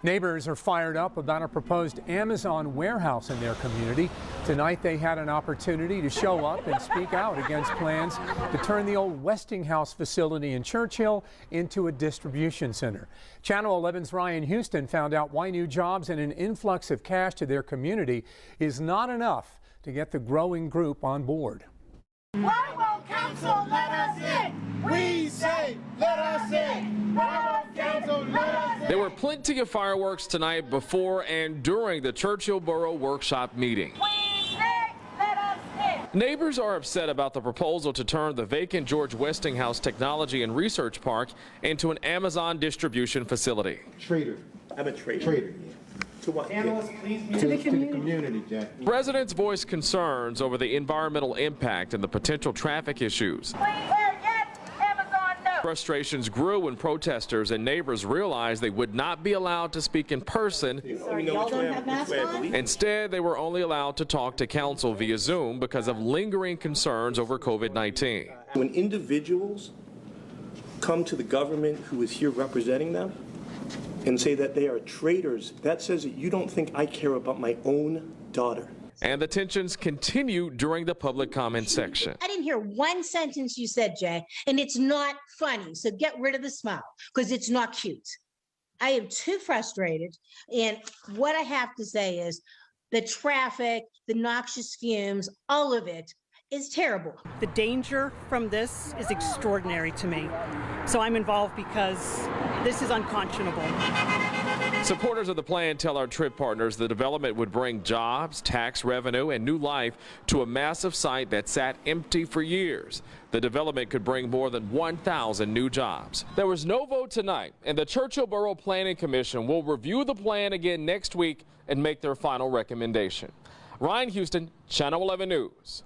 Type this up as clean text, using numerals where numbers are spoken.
Neighbors are fired up about a proposed Amazon warehouse in their community. Tonight they had an opportunity to show up and speak out against plans to turn the old Westinghouse facility in Churchill into a distribution center. Channel 11's Ryan Houston found out why new jobs and an influx of cash to their community is not enough to get the growing group on board. Why won't council let us in? We say let us in. Why won't council let us in? There were plenty of fireworks tonight before and during the Churchill Borough Workshop meeting. We say let us in. Neighbors are upset about the proposal to turn the vacant George Westinghouse Technology and Research Park into an Amazon distribution facility. Traitor. I'm a traitor. Traitor. To what? Analysts, please to the community, Jack. Residents voiced concerns over the environmental impact and the potential traffic issues. We hear yes, Amazon no. Frustrations grew when protesters and neighbors realized they would not be allowed to speak in person. Sorry, y'all don't have masks on? Instead, they were only allowed to talk to council via Zoom because of lingering concerns over COVID-19. When individuals come to the government who is here representing them and say that they are traitors, that says that you don't think I care about my own daughter. And the tensions continue during the public comment section. I didn't hear one sentence you said, Jay, and it's not funny. So get rid of the smile because it's not cute. I am too frustrated. And what I have to say is the traffic, the noxious fumes, all of it is terrible. The danger from this is extraordinary to me. So I'm involved because this is unconscionable. Supporters of the plan tell our trip partners the development would bring jobs, tax revenue, and new life to a massive site that sat empty for years. The development could bring more than 1,000 new jobs. There was no vote tonight, and the Churchill Borough Planning Commission will review the plan again next week and make their final recommendation. Ryan Houston, Channel 11 News.